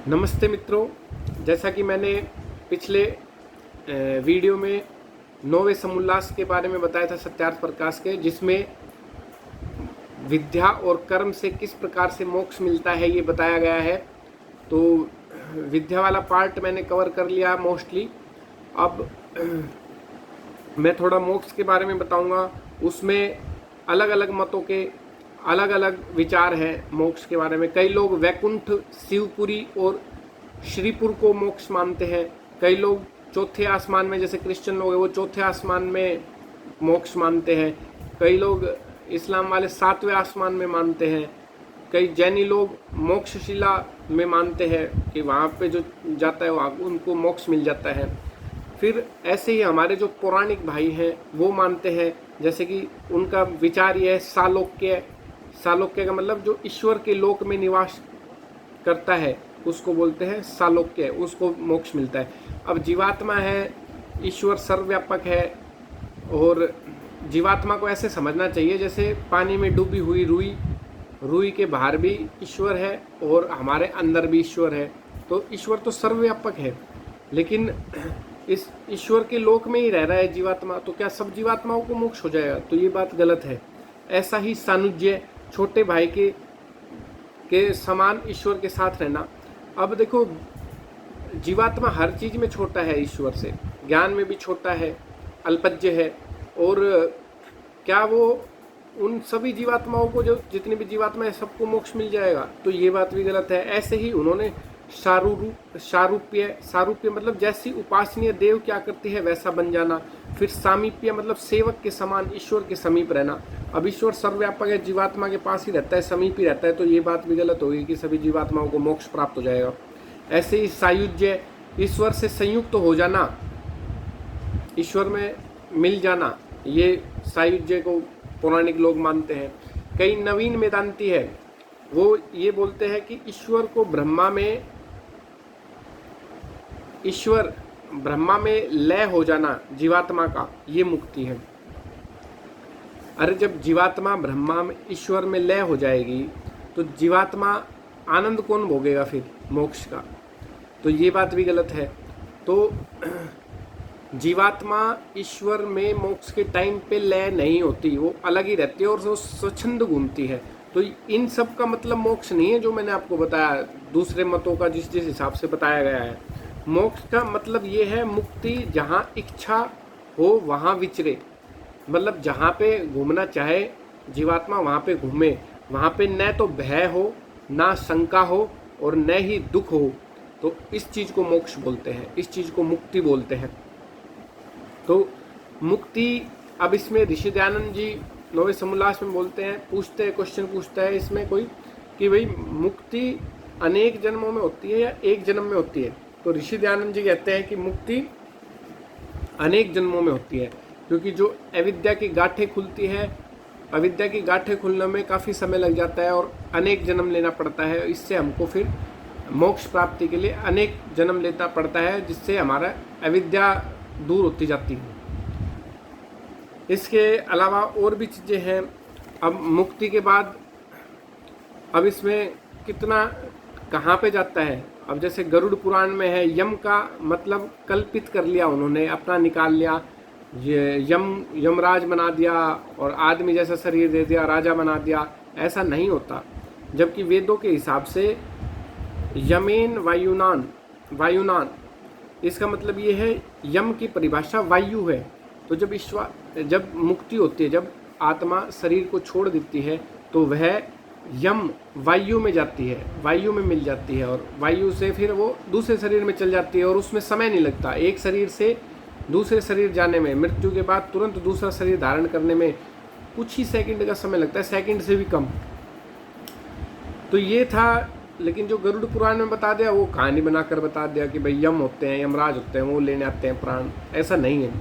नमस्ते मित्रों, जैसा कि मैंने पिछले वीडियो में नौवें समुल्लास के बारे में बताया था सत्यार्थ प्रकाश के, जिसमें विद्या और कर्म से किस प्रकार से मोक्ष मिलता है ये बताया गया है। तो विद्या वाला पार्ट मैंने कवर कर लिया मोस्टली। अब मैं थोड़ा मोक्ष के बारे में बताऊंगा। उसमें अलग अलग मतों के अलग अलग विचार हैं मोक्ष के बारे में। कई लोग वैकुंठ, शिवपुरी और श्रीपुर को मोक्ष मानते हैं। कई लोग चौथे आसमान में, जैसे क्रिश्चियन लोग हैं वो चौथे आसमान में मोक्ष मानते हैं। कई लोग इस्लाम वाले सातवें आसमान में मानते हैं। कई जैनी लोग मोक्षशिला में मानते हैं कि वहाँ पे जो जाता है वहाँ उनको मोक्ष मिल जाता है। फिर ऐसे ही हमारे जो पौराणिक भाई हैं वो मानते हैं, जैसे कि उनका विचार ये है सालोक्य। सालोक्य का मतलब जो ईश्वर के लोक में निवास करता है उसको बोलते हैं सालोक्य, उसको मोक्ष मिलता है। अब जीवात्मा है, ईश्वर सर्वव्यापक है, और जीवात्मा को ऐसे समझना चाहिए जैसे पानी में डूबी हुई रुई, रुई के बाहर भी ईश्वर है और हमारे अंदर भी ईश्वर है। तो ईश्वर तो सर्वव्यापक है, लेकिन इस ईश्वर के लोक में ही रह रहा है जीवात्मा। तो क्या सब जीवात्माओं को मोक्ष हो जाएगा? तो ये बात गलत है। ऐसा ही सानुज्य, छोटे भाई के समान ईश्वर के साथ रहना। अब देखो, जीवात्मा हर चीज में छोटा है ईश्वर से, ज्ञान में भी छोटा है, अल्पज्य है। और क्या वो उन सभी जीवात्माओं को, जो जितनी भी जीवात्मा है, सबको मोक्ष मिल जाएगा? तो ये बात भी गलत है। ऐसे ही उन्होंने सारूप्य मतलब जैसी उपासनीय देव क्या करती है वैसा बन जाना। फिर सामीप्य मतलब सेवक के समान ईश्वर के समीप रहना। अब ईश्वर सर्वव्यापक है, जीवात्मा के पास ही रहता है, समीप ही रहता है, तो ये बात भी गलत होगी कि सभी जीवात्माओं को मोक्ष प्राप्त हो जाएगा। ऐसे ही सायुज्य, ईश्वर से संयुक्त हो जाना, ईश्वर में मिल जाना, ये सायुज्य को पौराणिक लोग मानते हैं। कई नवीन वेदांती है वो ये बोलते हैं कि ईश्वर ब्रह्मा में लय हो जाना जीवात्मा का, ये मुक्ति है। अरे जब जीवात्मा ब्रह्मा में, ईश्वर में लय हो जाएगी तो जीवात्मा आनंद कौन भोगेगा फिर मोक्ष का? तो ये बात भी गलत है। तो जीवात्मा ईश्वर में मोक्ष के टाइम पे लय नहीं होती, वो अलग ही रहती है और वो स्वच्छंद घूमती है। तो इन सब का मतलब मोक्ष नहीं है जो मैंने आपको बताया, दूसरे मतों का जिस जिस हिसाब से बताया गया है। मोक्ष का मतलब ये है मुक्ति, जहाँ इच्छा हो वहाँ विचरे, मतलब जहाँ पे घूमना चाहे जीवात्मा वहाँ पे घूमे, वहाँ पे न तो भय हो, ना शंका हो, और न ही दुख हो। तो इस चीज़ को मोक्ष बोलते हैं, इस चीज़ को मुक्ति बोलते हैं। तो मुक्ति, अब इसमें ऋषि दयानंद जी नौवें समुल्लास में बोलते हैं, क्वेश्चन पूछता है इसमें कोई कि भाई मुक्ति अनेक जन्मों में होती है या एक जन्म में होती है? तो ऋषि दयानंद जी कहते हैं कि मुक्ति अनेक जन्मों में होती है, क्योंकि जो अविद्या की गांठें खुलती है, अविद्या की गांठें खुलने में काफ़ी समय लग जाता है और अनेक जन्म लेना पड़ता है। इससे हमको फिर मोक्ष प्राप्ति के लिए अनेक जन्म लेना पड़ता है, जिससे हमारा अविद्या दूर होती जाती है। इसके अलावा और भी चीज़ें हैं। अब मुक्ति के बाद, अब इसमें कितना कहाँ पे जाता है? अब जैसे गरुड़ पुराण में है, यम का मतलब कल्पित कर लिया उन्होंने, अपना निकाल लिया, ये यमराज बना दिया और आदमी जैसा शरीर दे दिया, राजा बना दिया। ऐसा नहीं होता। जबकि वेदों के हिसाब से यमेन वायुनान, इसका मतलब ये है, यम की परिभाषा वायु है। तो जब मुक्ति होती है, जब आत्मा शरीर को छोड़ देती है, तो वह यम वायु में जाती है, वायु में मिल जाती है, और वायु से फिर वो दूसरे शरीर में चल जाती है, और उसमें समय नहीं लगता। एक शरीर से दूसरे शरीर जाने में, मृत्यु के बाद तुरंत दूसरा शरीर धारण करने में कुछ ही सेकंड का समय लगता है, सेकंड से भी कम। तो ये था। लेकिन जो गरुड़ पुराण में बता दिया, वो कहानी बनाकर बता दिया कि भाई यम होते हैं, यमराज होते हैं, वो लेने आते हैं प्राण। ऐसा नहीं है।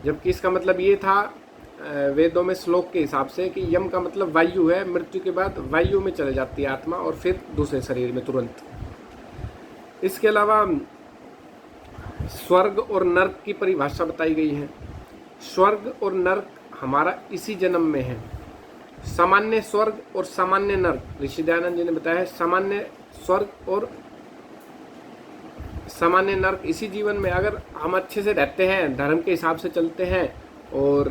जबकि इसका मतलब ये था वेदों में श्लोक के हिसाब से कि यम का मतलब वायु है, मृत्यु के बाद वायु में चले जाती है आत्मा और फिर दूसरे शरीर में तुरंत। इसके अलावा स्वर्ग और नर्क की परिभाषा बताई गई है। स्वर्ग और नर्क हमारा इसी जन्म में है। सामान्य स्वर्ग और सामान्य नर्क, ऋषि दयानंद जी ने बताया है, सामान्य स्वर्ग और सामान्य नर्क इसी जीवन में, अगर हम अच्छे से रहते हैं, धर्म के हिसाब से चलते हैं और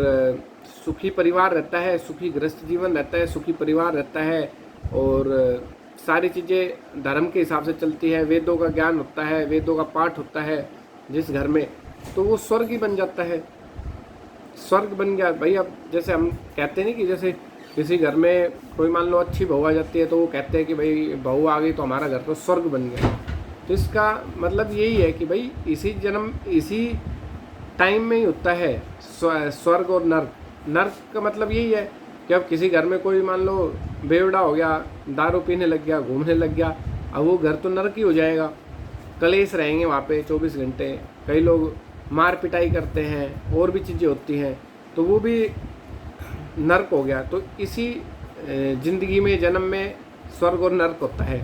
सुखी परिवार रहता है, सुखी गृहस्थ जीवन रहता है, सुखी परिवार रहता है और सारी चीज़ें धर्म के हिसाब से चलती है, वेदों का ज्ञान होता है, वेदों का पाठ होता है जिस घर में, तो वो स्वर्ग ही बन जाता है। स्वर्ग बन गया भाई। अब जैसे हम कहते नहीं कि जैसे किसी घर में कोई मान लो अच्छी बहू आ जाती है तो वो कहते हैं कि भाई बहू आ गई तो हमारा घर तो स्वर्ग बन गया। तो इसका मतलब यही है कि भाई इसी जन्म इसी टाइम में ही होता है स्वर्ग और नर्क। नर्क का मतलब यही है कि अब किसी घर में कोई मान लो बेवड़ा हो गया, दारू पीने लग गया, घूमने लग गया, अब वो घर तो नर्क ही हो जाएगा। कलेश रहेंगे वहाँ पे 24 घंटे, कई लोग मार पिटाई करते हैं, और भी चीज़ें होती हैं, तो वो भी नर्क हो गया। तो इसी जिंदगी में जन्म में स्वर्ग और नर्क होता है।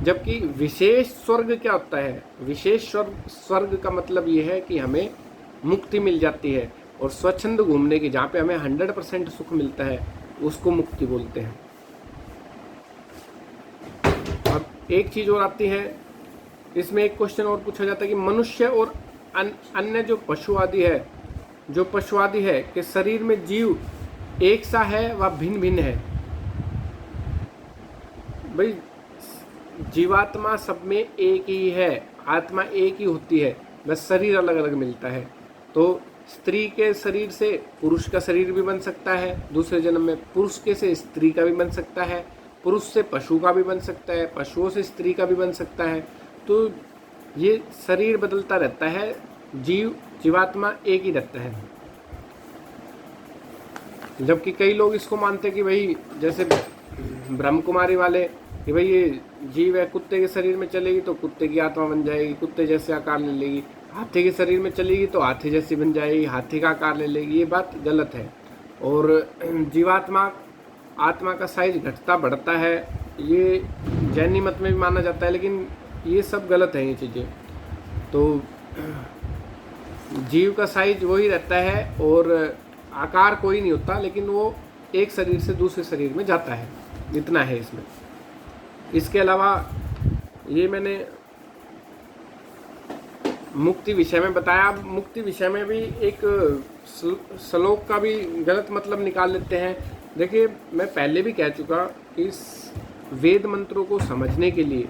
जबकि विशेष स्वर्ग क्या होता है? विशेष स्वर्ग का मतलब ये है कि हमें मुक्ति मिल जाती है और स्वच्छंद घूमने की, जहाँ पे हमें 100% सुख मिलता है, उसको मुक्ति बोलते हैं। अब एक चीज़ और आती है, इसमें एक क्वेश्चन और पूछा जाता है कि मनुष्य और अन्य जो पशु आदि है कि शरीर में जीव एक सा है व भिन्न भिन्न है। भाई जीवात्मा सब में एक ही है, आत्मा एक ही होती है, बस शरीर अलग अलग मिलता है। तो स्त्री के शरीर से पुरुष का शरीर भी बन सकता है दूसरे जन्म में, पुरुष के से स्त्री का भी बन सकता है, पुरुष से पशु का भी बन सकता है, पशुओं से स्त्री का भी बन सकता है। तो ये शरीर बदलता रहता है, जीवात्मा एक ही रहता है। जबकि कई लोग इसको मानते हैं कि भाई जैसे ब्रह्म कुमारी वाले कि भाई ये जीव है, कुत्ते के शरीर में चलेगी तो कुत्ते की आत्मा बन जाएगी, कुत्ते जैसे आकार ले लेगी, हाथी के शरीर में चलेगी तो हाथी जैसी बन जाएगी, हाथी का आकार ले लेगी। ये बात गलत है। और जीवात्मा आत्मा का साइज घटता बढ़ता है, ये जैनी मत में भी माना जाता है, लेकिन ये सब गलत है ये चीज़ें। तो जीव का साइज वही रहता है और आकार कोई नहीं होता, लेकिन वो एक शरीर से दूसरे शरीर में जाता है, इतना है इसमें। इसके अलावा ये मैंने मुक्ति विषय में बताया। मुक्ति विषय में भी एक श्लोक का भी गलत मतलब निकाल लेते हैं। देखिए मैं पहले भी कह चुका कि इस वेद मंत्रों को समझने के लिए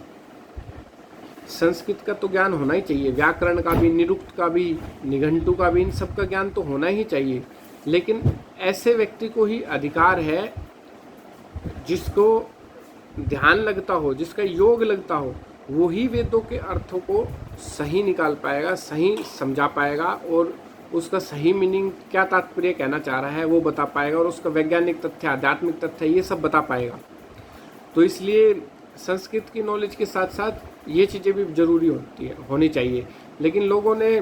संस्कृत का तो ज्ञान होना ही चाहिए, व्याकरण का भी, निरुक्त का भी, निघंटु का भी, इन सब का ज्ञान तो होना ही चाहिए। लेकिन ऐसे व्यक्ति को ही अधिकार है जिसको ध्यान लगता हो, जिसका योग लगता हो, वो ही वेदों के अर्थों को सही निकाल पाएगा, सही समझा पाएगा और उसका सही मीनिंग क्या तात्पर्य कहना चाह रहा है वो बता पाएगा, और उसका वैज्ञानिक तथ्य, आध्यात्मिक तथ्य, ये सब बता पाएगा। तो इसलिए संस्कृत की नॉलेज के साथ साथ ये चीज़ें भी जरूरी होनी चाहिए। लेकिन लोगों ने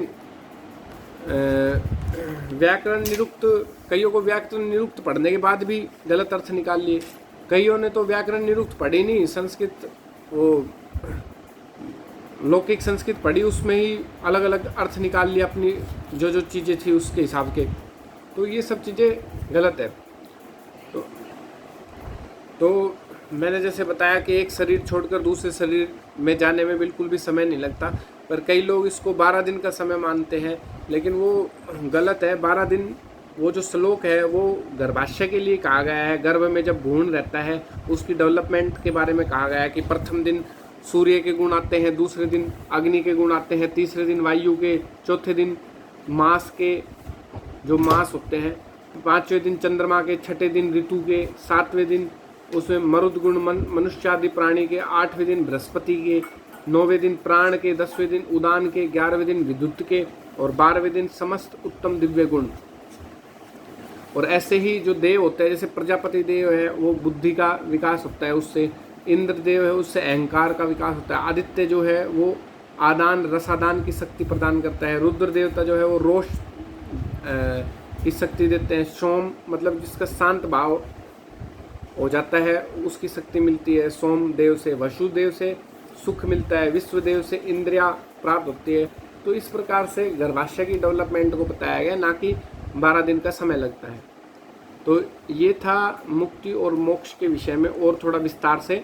व्याकरण निरुक्त, कईयों को व्याकरण निरुक्त पढ़ने के बाद भी गलत अर्थ निकाल लिए, कईयों ने तो व्याकरण निरुक्त पढ़ी नहीं, संस्कृत वो लौकिक संस्कृत पढ़ी, उसमें ही अलग अलग अर्थ निकाल लिया अपनी जो जो चीज़ें थी उसके हिसाब के। तो ये सब चीज़ें गलत है। तो मैंने जैसे बताया कि एक शरीर छोड़कर दूसरे शरीर में जाने में बिल्कुल भी समय नहीं लगता, पर कई लोग इसको 12 दिन का समय मानते हैं, लेकिन वो गलत है। 12 दिन वो जो श्लोक है वो गर्भाशय के लिए कहा गया है। गर्भ में जब भ्रूण रहता है उसकी डेवलपमेंट के बारे में कहा गया है कि प्रथम दिन सूर्य के गुण आते हैं, दूसरे दिन अग्नि के गुण आते हैं, तीसरे दिन वायु के, चौथे दिन मास के जो मास होते हैं, पाँचवें दिन चंद्रमा के, छठे दिन ऋतु के, सातवें दिन उसमें मरुद गुण मनुष्य आदि प्राणी के, 8वें दिन बृहस्पति के, 9वें दिन प्राण के, 10वें दिन उदान के, 11वें दिन विद्युत के और 12वें दिन समस्त उत्तम दिव्य गुण। और ऐसे ही जो देव होते हैं, जैसे प्रजापति देव है वो बुद्धि का विकास होता है उससे, इंद्र देव है उससे अहंकार का विकास होता है, आदित्य जो है वो आदान रसादान की शक्ति प्रदान करता है, रुद्र देवता जो है वो रोष की शक्ति देते हैं, सोम मतलब जिसका शांत भाव हो जाता है उसकी शक्ति मिलती है, सोम देव से, वसुदेव से सुख मिलता है, विश्व देव से इंद्रिया प्राप्त होती है। तो इस प्रकार से गर्भाशय की डेवलपमेंट को बताया गया, ना कि 12 दिन का समय लगता है। तो ये था मुक्ति और मोक्ष के विषय में और थोड़ा विस्तार से।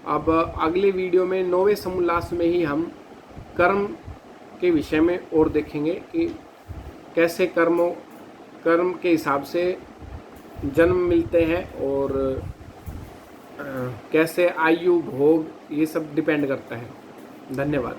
अब अगले वीडियो में 9वें समोल्लास में ही हम कर्म के विषय में और देखेंगे कि कैसे कर्म के हिसाब से जन्म मिलते हैं और कैसे आयु भोग ये सब डिपेंड करता है। धन्यवाद।